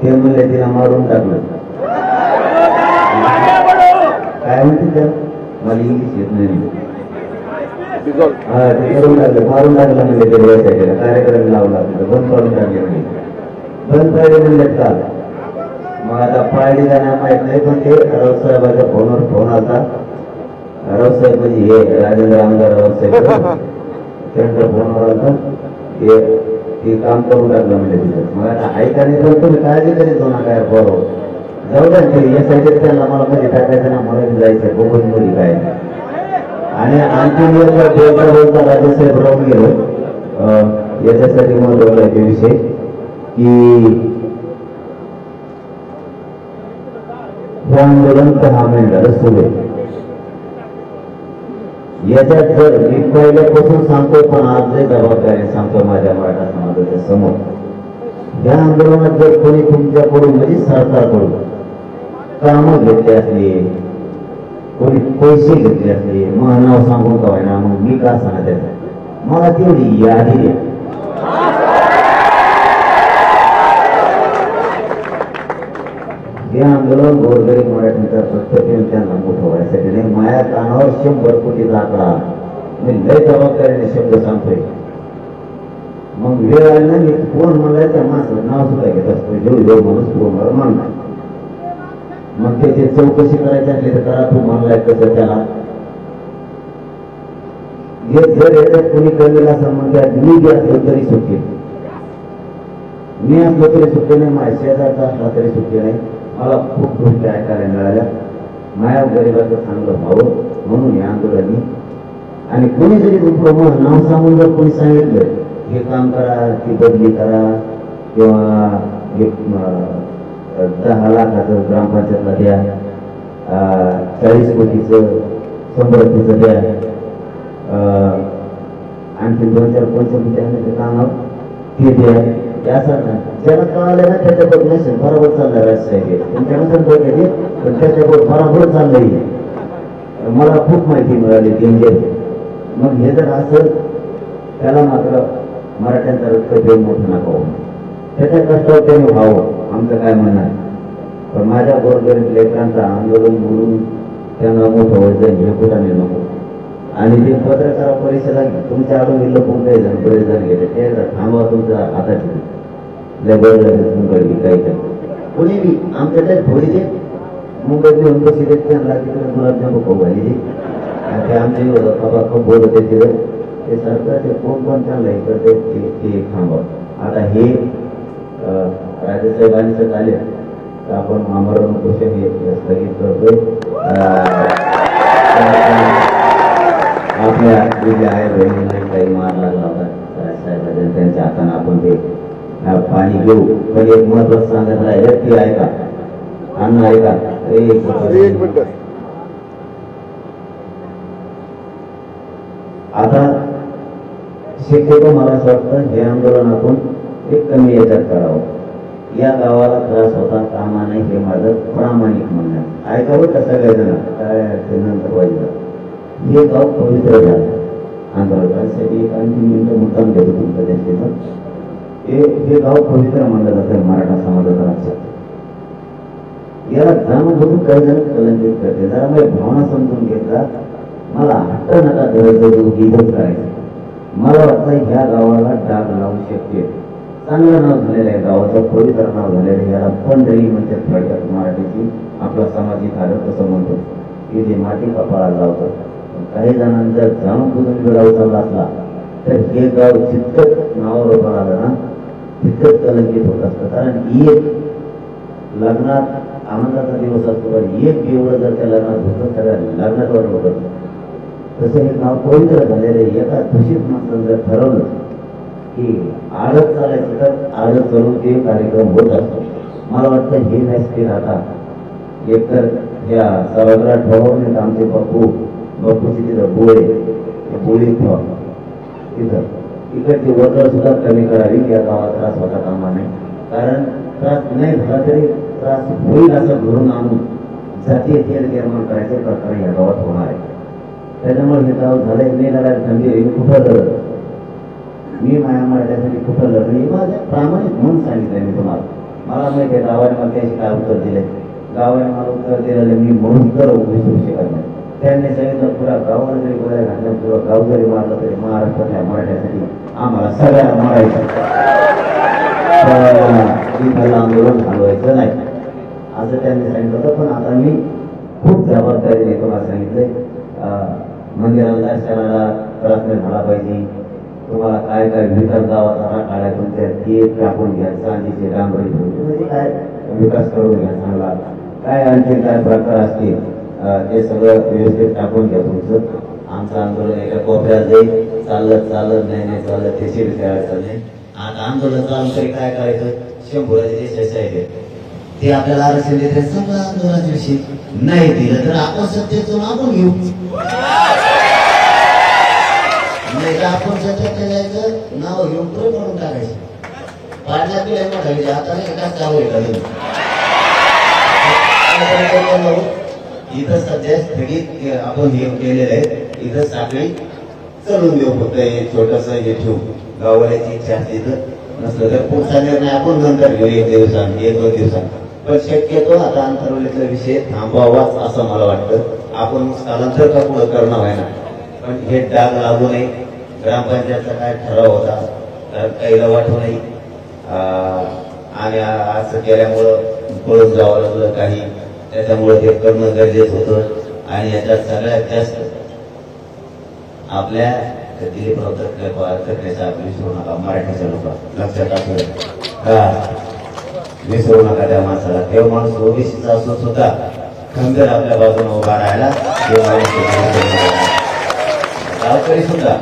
ते म्हणले तिला मारून टाकलं. काय म्हणते त्या मला इंग्लिश येत नाही. हा ते करून टाकलं, मारून टाकलं म्हणजे ते व्यवसाय कार्यक्रम लावला बंद करून टाकले म्हणजे बंद पाहिजे म्हणले काल. मग आता पाळली जाण्या माहित नाही पण ते रावसाहेबाच्या फोनवर फोन आला. रावसाहेब म्हणजे हे राजेंद्र आमदार रावसाहेब त्यांच्या फोनवर आला ते काम करून टाकलं म्हणजे तिथं. मग आता ऐका नाही तर तुम्ही काळजी करीत हो ना काय बरोबर जाऊ द्या ते यासाठी त्यांना मला मध्ये टाकायचं ना मला जायचं गोपन मध्ये काय. आणि आणखी बोलता बोलता राजेसाहेब राहून गेलो याच्यासाठी महत्वाचा आहे विषय की हे आंदोलन 10 महिन्याला सुरू आहे. याच्यात जर मी पहिल्यापासून सांगतो पण आज जे जबाबदारी सांगतो माझ्या मराठा समाजाच्या समोर या आंदोलनात जर कोणी तुमच्याकडून म्हणजे सरकारकडून कामं घेतली असली कोणी पैसे घेतले असले मग नाव सांगून का ना मग मी का सांगत त्याचं मला तेवढी यादी द्या. हे आंदोलन गोरगरीब मराठीचा प्रत्येक त्यांना मोठं व्हायसाठी नाही. माया कानावर 100 कोटीचा आकडा मी लय जबाबदारीने शब्द सांगतोय. मग वेळ आली ना मी कोण म्हणलाय त्या माणसाचं नाव सुद्धा घेत असतो जो माणूस तो मला म्हणला. मग त्याची चौकशी करायची असली तर करा तू म्हणलाय कसं त्याला हे जर याच्यात कोणी कळलेला असं म्हणतात मी बी असलो तरी सुट्टी मी असलो तरी सुट्टी नाही माझ्या शेजारचा असला तरी सुट्टी नाही. मला खूप गोष्टी ऐकायला मिळाल्या. माया गरीबाचं चांगलं व्हावं म्हणून हे आंदोलनी आणि कोणी जरी तुमचं नाव सांगून जर कोणी सांगितलं हे काम करा ती बदली करा किंवा 10 लाखाचं ग्रामपंचायतला द्या 40 कोटीचं 100 कोटीचं द्या आणखी 2-4 कोणत्या त्यामध्ये काम ते द्या त्यासारखं ज्याला कळालं ना त्याच्याबरोबर नसेल बरोबर चाललंय राजसाहेब तुमच्यानंतर बघितले पण त्याच्याबरोबर बरोबर चाललंय. मला खूप माहिती मिळाली डेंजर. मग हे जर असं त्याला मात्र मराठ्यांचा रक्तपेढ मोठं नका होऊ त्याच्या कष्टावर त्याने व्हावं आमचं काय म्हणणं आहे. पण माझ्या गोरगरीब लेकरांचं आंदोलन बोलून त्यांना मोठं व्हायचं हे कुठाने नको. आणि ते पत्रकार परिषदा तुमच्या आडून लपून काही जण बरेच जण गेले ते थांबवा तुमच्या हातात मुंबई काही कोणी बी आमच्याकडे थोडीचे मुंबईत येऊन बसी देत त्यांना तिकडे गुलाबजाम खाऊ घाली ते आमच्या विरोधात बाबा खूप बोलत आहे तिथं ते सरकारचे कोण त्यांना हे करते ते थांबवा. आता हे राजेसाहेबांचं झाले तर आपण आमरण उपोषण हे स्थगित करतोय. आपल्या दिल्या आहे बहिणीला काही मार लागला होता राजसाहेबांच्या त्यांच्या हाताने आपण ते पाणी घेऊ. पण एक महत्वाचं सांगत राहिलं ते ऐका अन्न ऐका आता शक्यतो मला असं वाटतं हे आंदोलन आपण एक कमी याच्यात करावं. या गावाला त्रास होता कामा नाही हे माझं प्रामाणिक म्हणणं आहे. ऐकावं का सगळेजण काय नंतर पाहिजे. हे गाव पवित्र झालं आंदोलकांसाठी एक आणखी मिनिटं मुद्दाम घेतो तुमचं त्यांचं हे गाव पवित्र मानलं जातं मराठा समाजाचा लक्षात. याला जाणून बघून काही जण कलंकित करते. जरा मी भावना समजून घेतला मला हट्ट नका धरायचं गीतच करायचं. मला वाटतं ह्या गावाला डाग लावू शकते. चांगलं नाव झालेलं आहे गावाचं पवित्र नाव झालेलं आहे. याला पंढरी म्हणतात थोडक्यात मराठीची आपला सामाजिक आलं तसं म्हणतो की ते माती कपाळाला लावतं. काही जणांना जर जाणून बुजून वेळा चालला असला तर हे गाव जितकंच नावावर उभं आलं ना तितकंच कलंकित होत असतं. कारण एक लग्नात आनंदाचा दिवस असतो पण एक एवढं जर त्या लग्नात होतं सगळ्या लग्नात होतं तसं हे गाव पवित्र झालेलं आहे. एका दूषित माणसानं जर ठरवलं की आळत चालायचं तर आळत चालून ते कार्यक्रम होत असतो. मला वाटतं हे मॅच आता एकतर ह्या सभागृहात ठेवून आमचे बापूची तिथं बोळी ठेवा तिथं इकडची वर्दळ सुद्धा कमी करावी. या गावात त्रास होता कामा नाही. कारण त्रास नाही झाला तरी त्रास होईल असं घरून आणून जातीय तेल निर्माण करायचे प्रकार या गावात होणार आहे. त्याच्यामुळे हे गाव झालंय मी लढायला गंभीर कुठं लढत मी माया मराठ्यासाठी कुठं लढणे माझ्या प्रामाणिक म्हणून सांगितलंय मी तुम्हाला. मला माहिती आहे गावाने मला त्याशी काय उत्तर दिले. गावाने मला उत्तर दिलेलं मी म्हणून तर विसरू शकत नाही. त्यांनी सांगितलं पुरा गावाला जरी गोळ्या घातल्या, पुरा गाव जरी मारलं तरी महाराष्ट्रातल्या मराठ्यासाठी आम्हाला सगळ्यांना मारायचं, इथलं आंदोलन घालवायचं नाही असं त्यांनी सांगितलं होतं. पण आता मी खूप जबाबदारीने तुम्हाला सांगितलंय, मंदिराला दर्शनाला त्रास नाही झाला पाहिजे. तुम्हाला काय काय विकास गावाचा काढाय तुमच्या ते टाकून घ्या, चांदीचे डांबरी म्हणजे काय विकास करून घ्या चांगला, काय आणखी काय प्रकार असतील ते सगळं व्यवस्थित टाकून घ्या तुमचं. आमचं आंदोलन एका कोपऱ्यात जाईल, चालत चालत नाही चालत त्याची अडचण नाही. आता आंदोलन चालू तरी काय करायचं, शंभराचे जे शस्त्र आहे ते आपल्याला आरक्षण देते, सगळं आंदोलनाच्या विषयी नाही दिलं तर आपण सत्तेतून आपण घेऊ, नाही तर आपण सत्तेत जायचं नाव घेऊन पुढे पडून टाकायचं. पाडण्यात बी लय मोठा हाताने एकाच गाव येतात. इथं सध्या स्थगित आपण हे केलेलं आहे, इथं साखळी चढून देऊ फक्त हे छोटस हे ठेवू. गावाची इच्छा असते तर नसलं तर पुढचा निर्णय आपण नंतर घेऊ, एक दिवसांनी एक दोन दिवसांनी. पण शक्यतो आता अंतर्वलीचा विषय थांबवावाच असं मला वाटतं. आपण स्थलांतर का पुढं करणं व्हायना, पण हे डाग लागू नये. ग्रामपंचायतचा काय ठराव होता तर काहीला वाटू नाही, आणि असं केल्यामुळं पळून जावं लागलं काही, त्याच्यामुळे ते करणं गरजेचं होतं. आणि याच्यात सगळ्यात जास्त आपल्या दिलीपराव तटकरेचा विसरू नका, मराठीच्या लोक लक्षात असं विसरू नका त्या माणसाला. तेव्हा माणूस ओबीसीचा असून सुद्धा खंबीर आपल्या बाजूने उभा राहायला, गावकरी सुद्धा